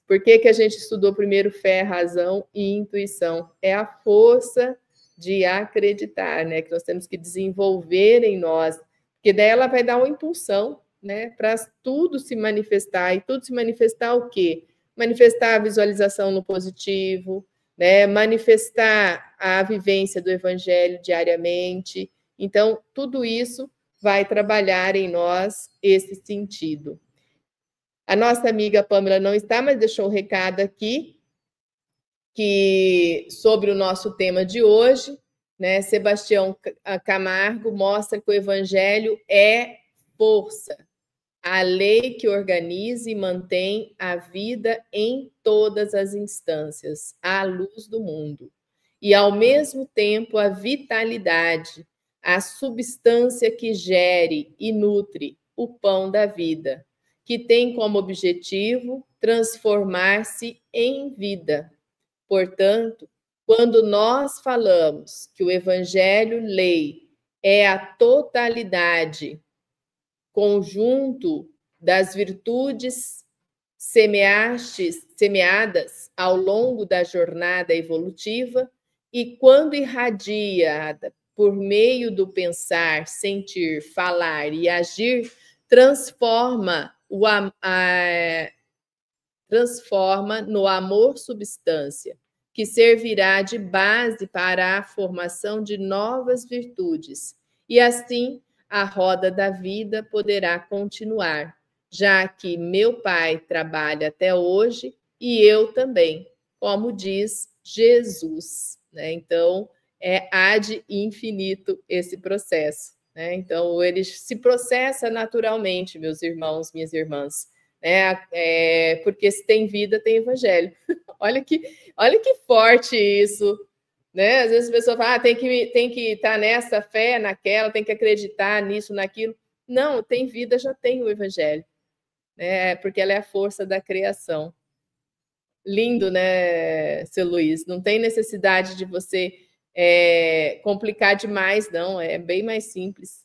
A: Por que a gente estudou primeiro fé, razão e intuição? É a força de acreditar, né? Que nós temos que desenvolver em nós, porque daí ela vai dar uma impulsão, né? Para tudo se manifestar. E tudo se manifestar o quê? Manifestar a visualização no positivo, né? Manifestar a vivência do evangelho diariamente. Então, tudo isso vai trabalhar em nós esse sentido. A nossa amiga Pâmela não está, mas deixou um recado aqui sobre o nosso tema de hoje, né? Sebastião Camargo mostra que o evangelho é força, a lei que organiza e mantém a vida em todas as instâncias, a luz do mundo. E, ao mesmo tempo, a vitalidade, a substância que gere e nutre o pão da vida, que tem como objetivo transformar-se em vida. Portanto, quando nós falamos que o Evangelho Lei é a totalidade conjunto das virtudes semeadas ao longo da jornada evolutiva e, quando irradiada por meio do pensar, sentir, falar e agir, transforma no amor substância, que servirá de base para a formação de novas virtudes. E assim, a roda da vida poderá continuar, já que meu pai trabalha até hoje e eu também, como diz Jesus, né? Então, é ad infinito esse processo, né? Então, ele se processa naturalmente, meus irmãos, minhas irmãs, né? Porque se tem vida, tem evangelho. Olha que forte isso, né? Às vezes a pessoa fala, tem que estar nessa fé, naquela, tem que acreditar nisso, naquilo. Não, tem vida, já tem o evangelho, né? Porque ela é a força da criação. Lindo, né, seu Luiz? Não tem necessidade de você complicar demais, não. É bem mais simples.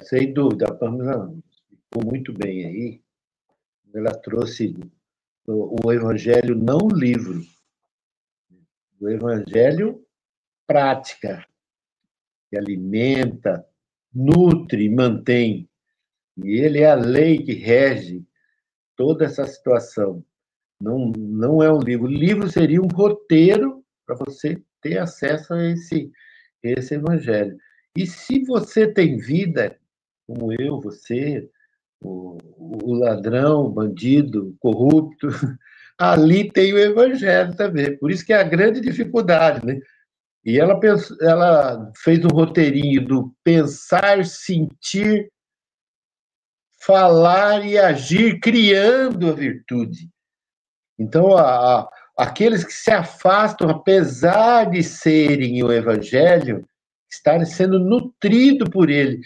B: Sem dúvida, a Pamela ficou muito bem aí. Ela trouxe o Evangelho não livro, o Evangelho prática, que alimenta, nutre, mantém. E ele é a lei que rege toda essa situação. Não é um livro. O livro seria um roteiro para você ter acesso a esse evangelho. E se você tem vida, como eu, você, o ladrão, o bandido, o corrupto, ali tem o evangelho também. Por isso que é a grande dificuldade, né? E ela fez um roteirinho do pensar, sentir, falar e agir, criando a virtude. Então, aqueles que se afastam, apesar de serem o evangelho, estarem sendo nutridos por ele,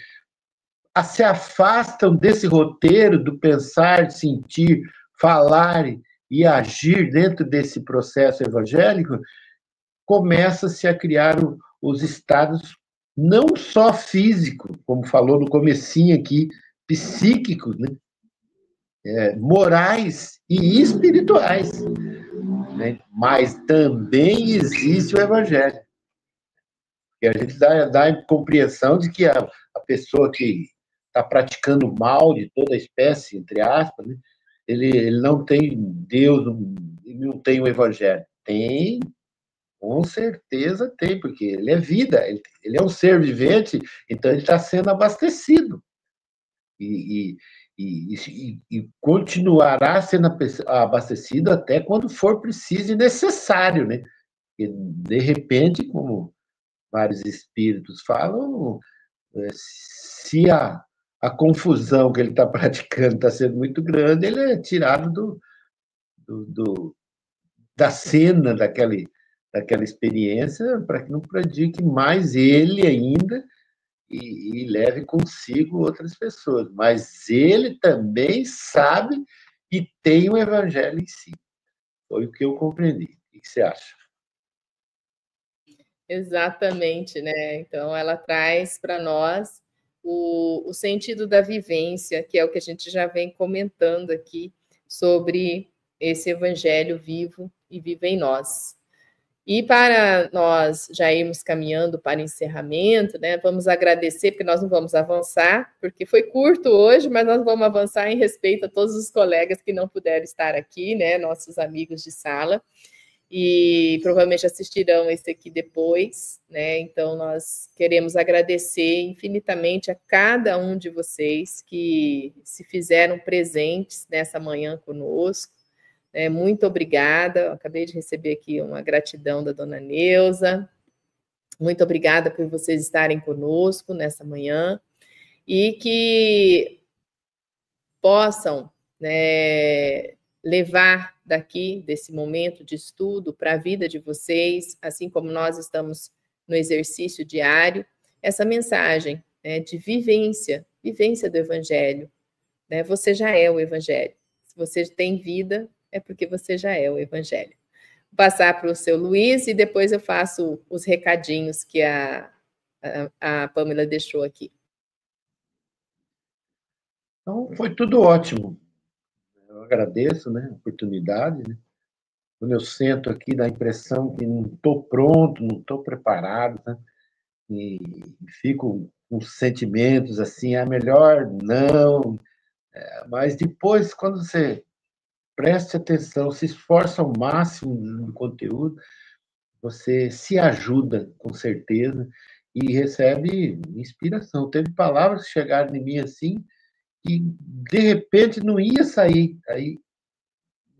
B: se afastam desse roteiro do pensar, sentir, falar e agir dentro desse processo evangélico, começa-se a criar os estados não só físicos, como falou no comecinho aqui, psíquicos, né? Morais e espirituais, né? Mas também existe o evangelho. E a gente dá a compreensão de que a pessoa que está praticando mal de toda espécie, entre aspas, né? Ele não tem Deus, ele não tem o evangelho. Tem, com certeza tem, porque ele é vida, ele é um ser vivente, então ele está sendo abastecido. E continuará sendo abastecido até quando for preciso e necessário, né? E, de repente, como vários espíritos falam, se a confusão que ele está praticando está sendo muito grande, ele é tirado da cena daquela experiência para que não prejudique mais ele ainda e leve consigo outras pessoas. Mas ele também sabe e tem o evangelho em si. Foi o que eu compreendi. O que você acha?
A: Exatamente, né? Então, ela traz para nós o sentido da vivência, que é o que a gente já vem comentando aqui sobre esse evangelho vivo e vivo em nós. E para nós já irmos caminhando para encerramento, né? Vamos agradecer, porque nós não vamos avançar, porque foi curto hoje, mas nós vamos avançar em respeito a todos os colegas que não puderam estar aqui, né? Nossos amigos de sala. E provavelmente assistirão esse aqui depois, né? Então, nós queremos agradecer infinitamente a cada um de vocês que se fizeram presentes nessa manhã conosco. Muito obrigada. Eu acabei de receber aqui uma gratidão da dona Neuza. Muito obrigada por vocês estarem conosco nessa manhã e que possam, né, levar daqui, desse momento de estudo, para a vida de vocês, assim como nós estamos no exercício diário, essa mensagem, né, de vivência do Evangelho. Né? Você já é o Evangelho. Se você tem vida, é porque você já é o Evangelho. Vou passar para o seu Luiz e depois eu faço os recadinhos que a a Pamela deixou aqui.
B: Então, foi tudo ótimo. Eu agradeço, né, a oportunidade, né? Quando eu sento aqui, dá a impressão que não estou pronto, não estou preparado, né? E fico com sentimentos assim, é melhor não. Mas depois, quando você preste atenção, se esforça ao máximo no conteúdo, você se ajuda, com certeza, e recebe inspiração. Teve palavras que chegaram em mim assim, que de repente não ia sair. Aí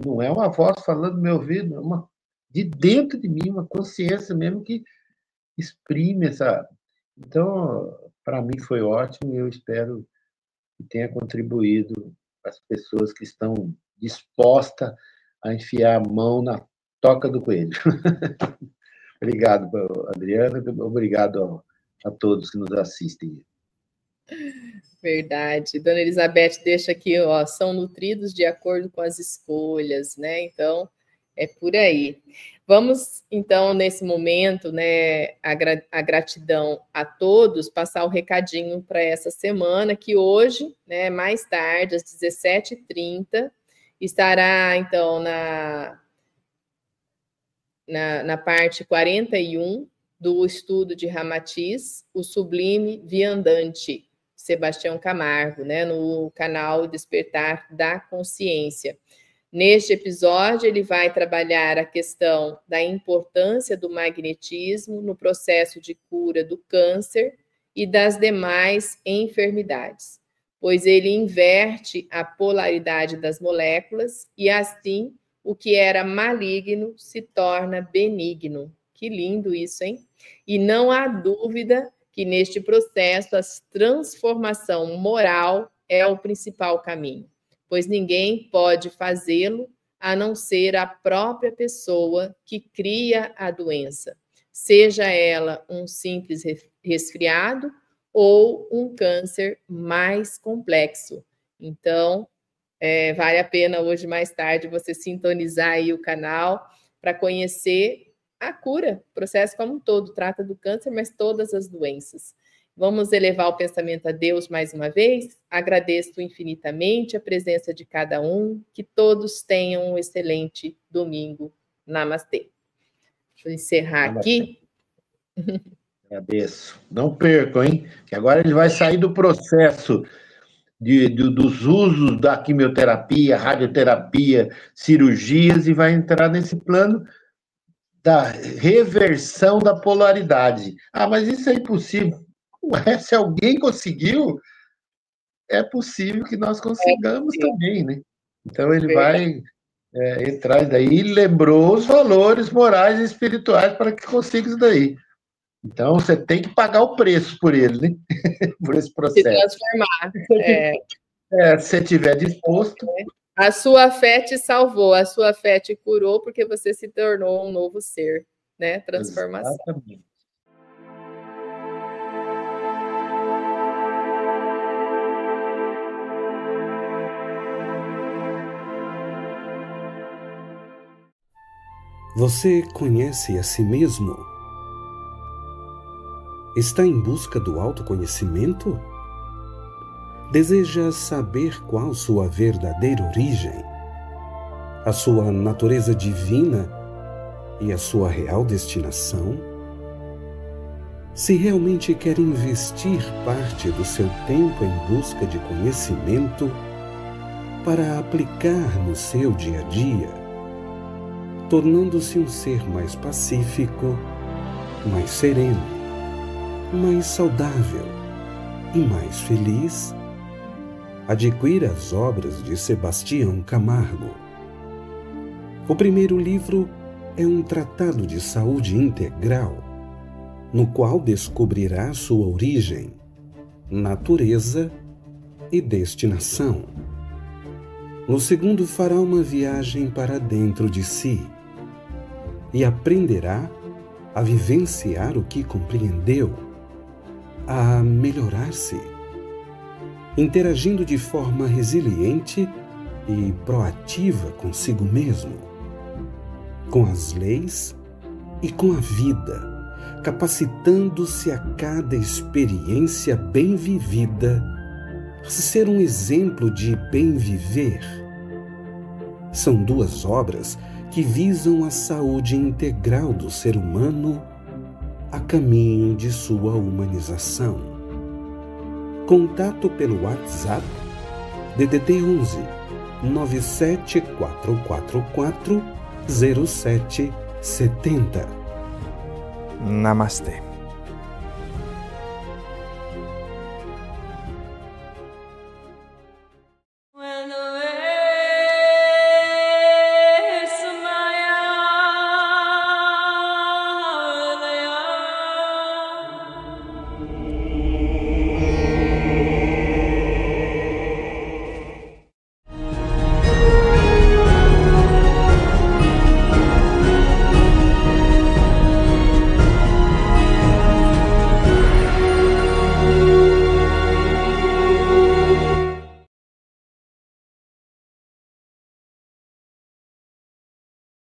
B: não é uma voz falando no meu ouvido, é uma de dentro de mim, uma consciência mesmo que exprime essa. Então, para mim foi ótimo e eu espero que tenha contribuído para as pessoas que estão dispostas a enfiar a mão na toca do coelho. Obrigado, Adriana, obrigado a todos que nos assistem.
A: Verdade. Dona Elizabeth deixa aqui, ó, são nutridos de acordo com as escolhas, né? Então, é por aí. Vamos, então, nesse momento, né, a gratidão a todos, passar o recadinho para essa semana, que hoje, né, mais tarde, às 17h30, estará, então, na parte 41 do estudo de Ramatiz, o Sublime Viandante, Sebastião Camargo, né, no canal Despertar da Consciência. Neste episódio, ele vai trabalhar a questão da importância do magnetismo no processo de cura do câncer e das demais enfermidades, pois ele inverte a polaridade das moléculas e, assim, o que era maligno se torna benigno. Que lindo isso, hein? E não há dúvida que neste processo a transformação moral é o principal caminho, pois ninguém pode fazê-lo a não ser a própria pessoa que cria a doença, seja ela um simples resfriado ou um câncer mais complexo. Então, vale a pena hoje, mais tarde, você sintonizar aí o canal para conhecer a cura, o processo como um todo, trata do câncer, mas todas as doenças. Vamos elevar o pensamento a Deus mais uma vez? Agradeço infinitamente a presença de cada um, que todos tenham um excelente domingo. Namastê. Deixa eu encerrar aqui.
B: Agradeço. Não percam, hein? Que agora ele vai sair do processo dos usos da quimioterapia, radioterapia, cirurgias e vai entrar nesse plano da reversão da polaridade. Ah, mas isso é impossível. Ué, se alguém conseguiu, é possível que nós consigamos também, né? Então ele vai entrar daí e lembrou os valores morais e espirituais para que consiga isso daí. Então você tem que pagar o preço por ele, né? Por esse processo.
A: Se transformar.
B: Se você estiver disposto.
A: A sua fé te salvou, a sua fé te curou, porque você se tornou um novo ser, né? Transformação.
B: Exatamente.
C: Você conhece a si mesmo? Está em busca do autoconhecimento? Deseja saber qual sua verdadeira origem, a sua natureza divina e a sua real destinação? Se realmente quer investir parte do seu tempo em busca de conhecimento para aplicar no seu dia a dia, tornando-se um ser mais pacífico, mais sereno, mais saudável e mais feliz, adquira as obras de Sebastião Camargo. O primeiro livro é um tratado de saúde integral, no qual descobrirá sua origem, natureza e destinação. No segundo, fará uma viagem para dentro de si e aprenderá a vivenciar o que compreendeu, a melhorar-se, interagindo de forma resiliente e proativa consigo mesmo, com as leis e com a vida, capacitando-se a cada experiência bem vivida a ser um exemplo de bem viver. São duas obras que visam a saúde integral do ser humano a caminho de sua humanização. Contato pelo WhatsApp DDD 11 97444 0770.
D: Namastê.